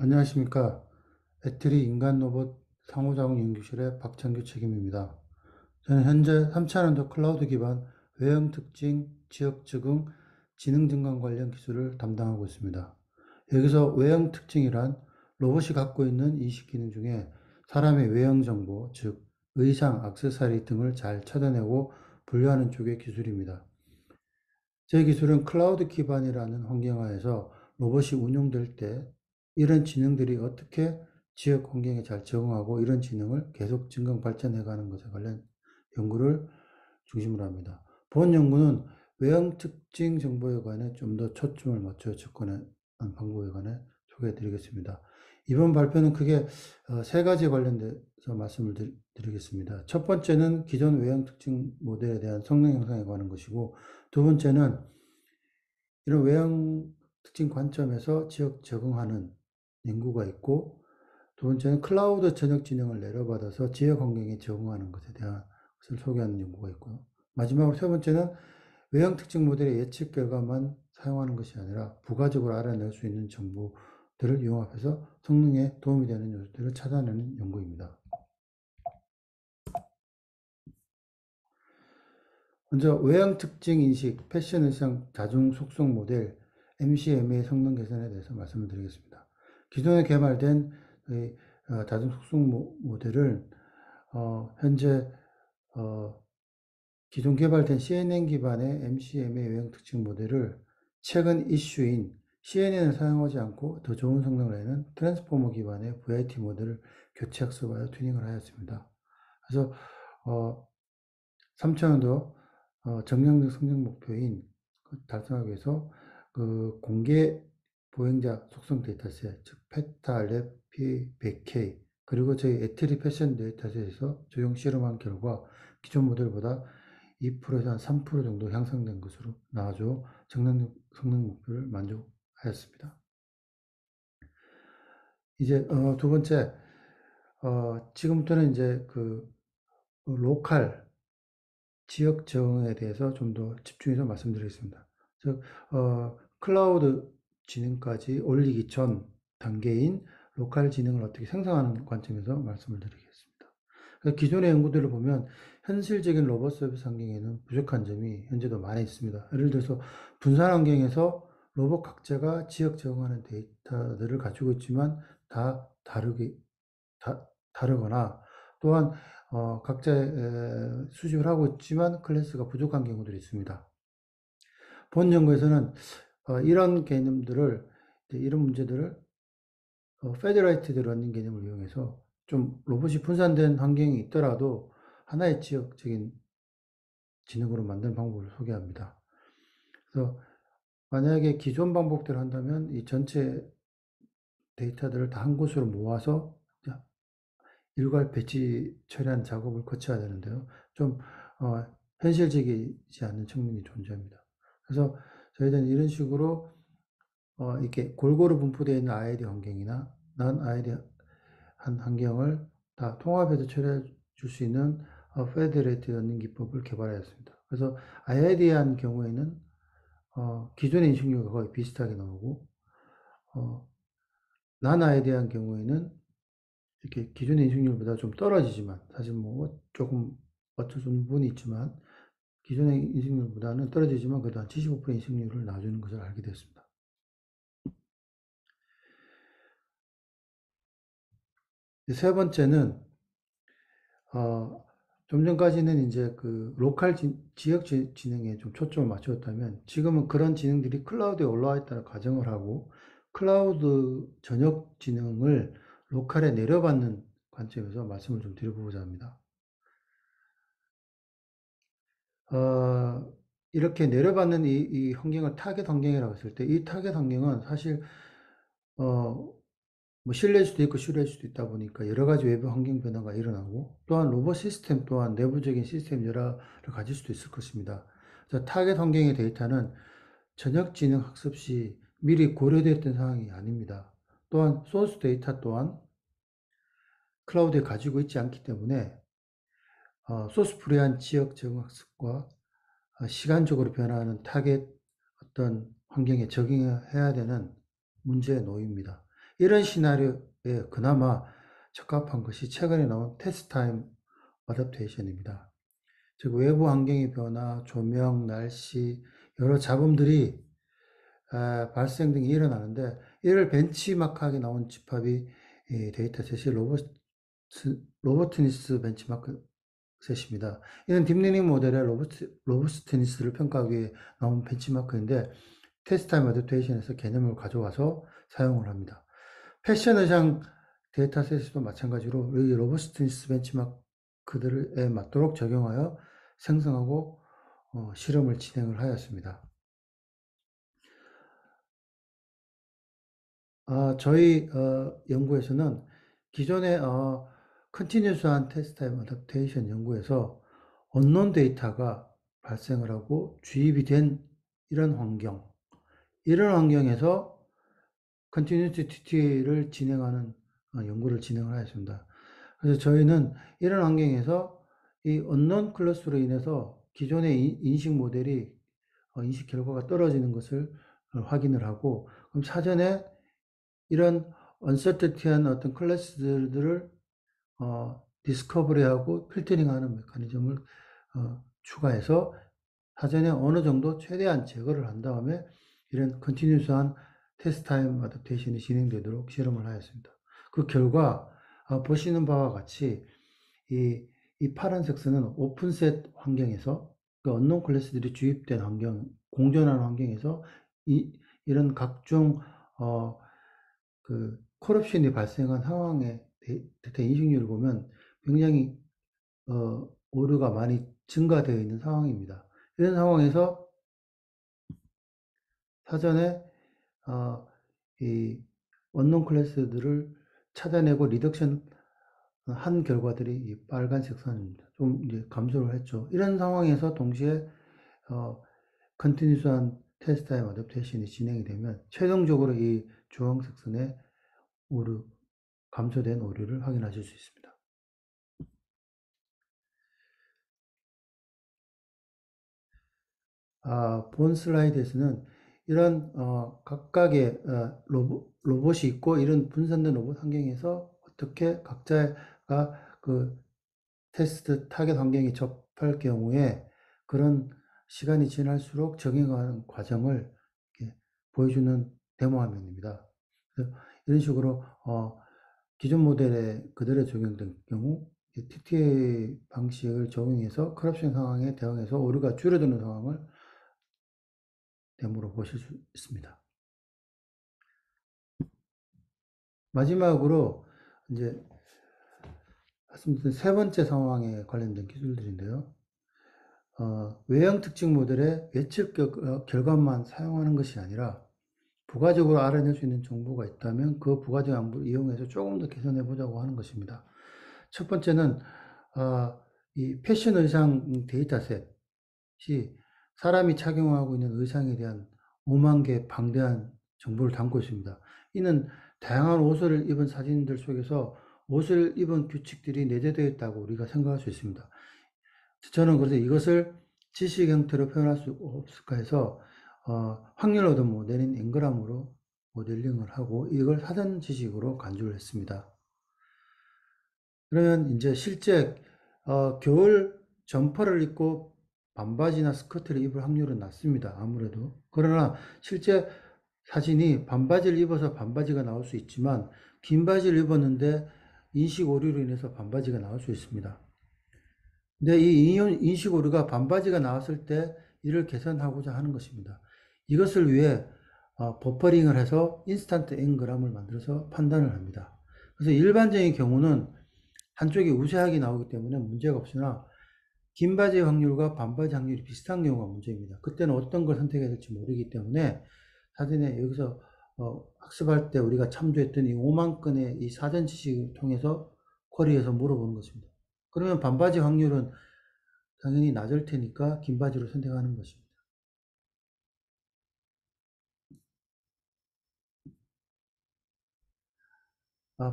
안녕하십니까. 애트리 인간 로봇 상호작용 연구실의 박창규 책임입니다. 저는 현재 3차원도 클라우드 기반 외형 특징, 지역 적응, 지능 증강 관련 기술을 담당하고 있습니다. 여기서 외형 특징이란 로봇이 갖고 있는 인식 기능 중에 사람의 외형 정보, 즉 의상, 액세서리 등을 잘 찾아내고 분류하는 쪽의 기술입니다. 제 기술은 클라우드 기반이라는 환경하에서 로봇이 운용될 때 이런 지능들이 어떻게 지역 환경에 잘 적응하고 이런 지능을 계속 증강 발전해 가는 것에 관련 연구를 중심으로 합니다. 본 연구는 외형 특징 정보에 관해 좀 더 초점을 맞춰 접근하는 방법에 관해 소개해 드리겠습니다. 이번 발표는 크게 세 가지에 관련돼서 말씀을 드리겠습니다. 첫 번째는 기존 외형 특징 모델에 대한 성능 향상에 관한 것이고, 두 번째는 이런 외형 특징 관점에서 지역 적응하는 연구가 있고, 두 번째는 클라우드 전역 지능을 내려받아서 지역 환경에 적응하는 것에 대한 것을 소개하는 연구가 있고요. 마지막으로 세 번째는 외형 특징 모델의 예측 결과만 사용하는 것이 아니라 부가적으로 알아낼 수 있는 정보들을 융합해서 성능에 도움이 되는 요소들을 찾아내는 연구입니다. 먼저 외형 특징 인식, 패션 의상 자중 속성 모델 MCM의 성능 개선에 대해서 말씀을 드리겠습니다. 기존에 개발된 자중 속성 모델을 현재 기존 개발된 CNN 기반의 MCM의 외형 특징 모델을 최근 이슈인 CNN을 사용하지 않고 더 좋은 성능을 내는 트랜스포머 기반의 VIT 모델을 교체 학습하여 튜닝을 하였습니다. 그래서 3차원도 정량적 성능 목표인 달성하기 위해서 그 공개 보행자 속성 데이터셋, 즉 페타, 랩, P100K 그리고 저희 에트리 패션 데이터셋에서 조용 실험한 결과 기존 모델보다 2%에서 한 3% 정도 향상된 것으로 나와줘 정량 성능 목표를 만족하였습니다. 이제 두 번째, 지금부터는 이제 그 로컬 지역 적응에 대해서 좀 더 집중해서 말씀드리겠습니다. 즉, 클라우드 지능까지 올리기 전 단계인 로컬 지능을 어떻게 생성하는 관점에서 말씀을 드리겠습니다. 기존의 연구들을 보면 현실적인 로봇 서비스 환경에는 부족한 점이 현재도 많이 있습니다. 예를 들어서 분산 환경에서 로봇 각자가 지역 적응하는 데이터들을 가지고 있지만 다 다르거나 또한 각자 수집을 하고 있지만 클래스가 부족한 경우들이 있습니다. 본 연구에서는 이런 개념들을 이런 문제들을 페더라이티드 러닝 개념을 이용해서 좀 로봇이 분산된 환경이 있더라도 하나의 지역적인 지능으로 만드는 방법을 소개합니다. 그래서 만약에 기존 방법대로 한다면 이 전체 데이터들을 다 한 곳으로 모아서 일괄 배치 처리하는 작업을 거쳐야 되는데요. 좀 현실적이지 않는 측면이 존재합니다. 그래서 저희들은 이런 식으로 이렇게 골고루 분포되어 있는 IID 환경이나 난 IID 한 환경을 다 통합해서 처리해 줄 수 있는 페더레이트 러닝 기법을 개발하였습니다. 그래서 IID한 경우에는 기존의 인식률과 거의 비슷하게 나오고 난 IID한 경우에는 이렇게 기존의 인식률보다 좀 떨어지지만 사실 뭐 조금 어쩔 수 없는 부분이 있지만 기존의 인식률보다는 떨어지지만 그래도 한 75% 인식률을 놔주는 것을 알게 됐습니다. 세 번째는 좀 전까지는 이제 그 로컬 지역 지능에 좀 초점을 맞추었다면 지금은 그런 지능들이 클라우드에 올라와 있다는 가정을 하고 클라우드 전역 지능을 로컬에 내려받는 관점에서 말씀을 좀 드려보고자 합니다. 이렇게 내려받는 이 환경을 타겟 환경이라고 했을 때, 이 타겟 환경은 사실, 뭐 실내일 수도 있고 실외일 수도 있다 보니까 여러 가지 외부 환경 변화가 일어나고, 또한 로봇 시스템 또한 내부적인 시스템 여러를 가질 수도 있을 것입니다. 그래서 타겟 환경의 데이터는 저녁 지능 학습 시 미리 고려되었던 상황이 아닙니다. 또한 소스 데이터 또한 클라우드에 가지고 있지 않기 때문에, 소스 프리한 지역 적응 학습과 시간적으로 변화하는 타겟 어떤 환경에 적응해야 되는 문제에 놓입니다. 이런 시나리오에 그나마 적합한 것이 최근에 나온 테스트 타임 어댑테이션입니다. 즉 외부 환경의 변화, 조명, 날씨, 여러 잡음들이 발생 등이 일어나는데 이를 벤치마크하게 나온 집합이 데이터셋이 로버트니스 벤치마크 셋입니다. 이는 딥러닝 모델의 로버스트니스를 평가하기 위해 나온 벤치마크인데 테스트 타임 어댑테이션에서 개념을 가져와서 사용을 합니다. 패션 의상 데이터셋도 마찬가지로 이 로버스트니스 벤치마크들에 맞도록 적용하여 생성하고 실험을 진행을 하였습니다. 저희 연구에서는 기존의 컨티뉴스한 테스트 타임 어댑테이션 연구에서 언론 데이터가 발생을 하고 주입이 된 이런 환경에서 컨티뉴티 TTA를 진행하는 연구를 진행을 하였습니다. 그래서 저희는 이런 환경에서 이 언론 클러스로 인해서 기존의 인식 모델이 인식 결과가 떨어지는 것을 확인을 하고 그럼 사전에 이런 언서티티한 어떤 클래스들을 디스커버리하고 필터링하는 메커니즘을 추가해서 사전에 어느 정도 최대한 제거를 한 다음에 이런 컨티뉴스한 테스트 타임 어댑테이션이 진행되도록 실험을 하였습니다. 그 결과 보시는 바와 같이 이 파란색 선은 오픈셋 환경에서 그 언론 클래스들이 주입된 환경, 공존하는 환경에서 이런 각종 그 콜옵션이 발생한 상황의 데이터 인식률을 보면 굉장히 오류가 많이 증가되어 있는 상황입니다. 이런 상황에서 사전에 이 언론 클래스들을 찾아내고 리덕션 한 결과들이 이 빨간색 선입니다. 좀 이제 감소를 했죠. 이런 상황에서 동시에 컨티뉴스한 테스트 타임 어댑테이션이 진행이 되면 최종적으로 이 주황색 선의 감소된 오류를 확인하실 수 있습니다. 본 슬라이드에서는 이런 각각의 로봇이 있고 이런 분산된 로봇 환경에서 어떻게 각자가 그 테스트 타겟 환경에 접할 경우에 그런 시간이 지날수록 적응하는 과정을 보여주는 데모 화면입니다. 이런 식으로 기존 모델에 그대로 적용된 경우 TTA 방식을 적용해서 커럽션 상황에 대응해서 오류가 줄어드는 상황을 데모로 보실 수 있습니다. 마지막으로 이제 말씀드린 세 번째 상황에 관련된 기술들인데요. 외형 특징 모델의 예측 결과만 사용하는 것이 아니라 부가적으로 알아낼 수 있는 정보가 있다면 그 부가적 양보를 이용해서 조금 더 개선해 보자고 하는 것입니다. 첫 번째는 이 패션 의상 데이터셋이 사람이 착용하고 있는 의상에 대한 5만 개의 방대한 정보를 담고 있습니다. 이는 다양한 옷을 입은 사진들 속에서 옷을 입은 규칙들이 내재되어 있다고 우리가 생각할 수 있습니다. 저는 그래서 이것을 지식 형태로 표현할 수 없을까 해서 확률 얻은 모델인 앵그람으로 모델링을 하고 이걸 사전 지식으로 간주를 했습니다. 그러면 이제 실제 겨울 점퍼를 입고 반바지나 스커트를 입을 확률은 낮습니다. 아무래도. 그러나 실제 사진이 반바지를 입어서 반바지가 나올 수 있지만 긴 바지를 입었는데 인식 오류로 인해서 반바지가 나올 수 있습니다. 근데 이 인식 오류가 반바지가 나왔을 때 이를 개선하고자 하는 것입니다. 이것을 위해 버퍼링을 해서 인스턴트 앵그램을 만들어서 판단을 합니다. 그래서 일반적인 경우는 한쪽이 우세하게 나오기 때문에 문제가 없으나 긴 바지의 확률과 반바지 확률이 비슷한 경우가 문제입니다. 그때는 어떤 걸 선택해야 될지 모르기 때문에 사전에 여기서 학습할 때 우리가 참조했던 이 5만 건의 이 사전 지식을 통해서 쿼리에서 물어보는 것입니다. 그러면 반바지 확률은 당연히 낮을 테니까 긴 바지로 선택하는 것입니다.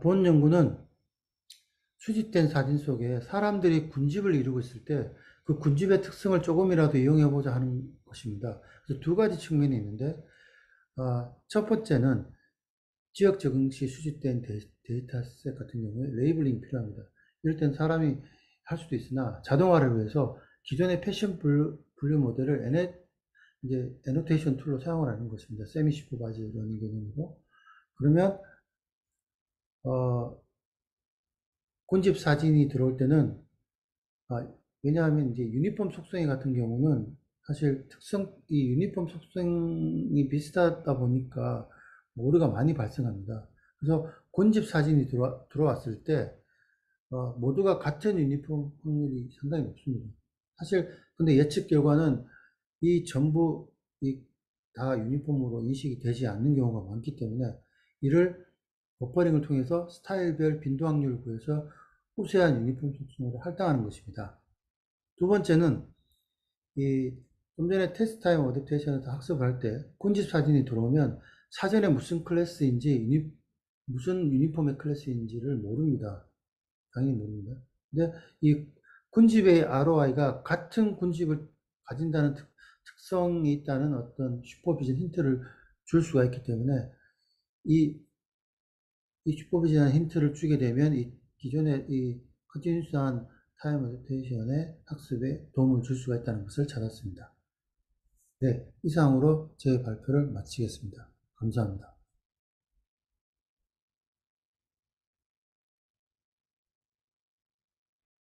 본 연구는 수집된 사진 속에 사람들이 군집을 이루고 있을 때 그 군집의 특성을 조금이라도 이용해 보자 하는 것입니다. 그래서 두 가지 측면이 있는데 첫 번째는 지역 적응 시 수집된 데이터셋 같은 경우에 레이블링이 필요합니다. 이럴 땐 사람이 할 수도 있으나 자동화를 위해서 기존의 패션 분류 모델을 이제 애노테이션 툴로 사용을 하는 것입니다. 세미 슈퍼바이저라는 개념으로. 그러면 콘집 사진이 들어올 때는 왜냐하면 이제 유니폼 속성이 같은 경우는 사실 이 유니폼 속성이 비슷하다 보니까 오류가 많이 발생합니다. 그래서 곤집 사진이 들어왔을 때 모두가 같은 유니폼 확률이 상당히 높습니다. 사실 근데 예측 결과는 이 전부 다 유니폼으로 인식이 되지 않는 경우가 많기 때문에 이를 버퍼링을 통해서 스타일별 빈도 확률을 구해서 우세한 유니폼 속성으로 할당하는 것입니다. 두 번째는 좀 전에 테스트 타임 어댑테이션에서 학습할 때 콘집 사진이 들어오면 사전에 무슨 클래스인지 무슨 유니폼의 클래스인지를 모릅니다. 당연히 모릅니다. 근데 이 군집의 ROI가 같은 군집을 가진다는 특성이 있다는 어떤 슈퍼비전 힌트를 줄 수가 있기 때문에 이 슈퍼비전한 힌트를 주게 되면 기존의 컨티뉴스한 타임 어댑테이션의 학습에 도움을 줄 수가 있다는 것을 찾았습니다. 네, 이상으로 제 발표를 마치겠습니다. 감사합니다.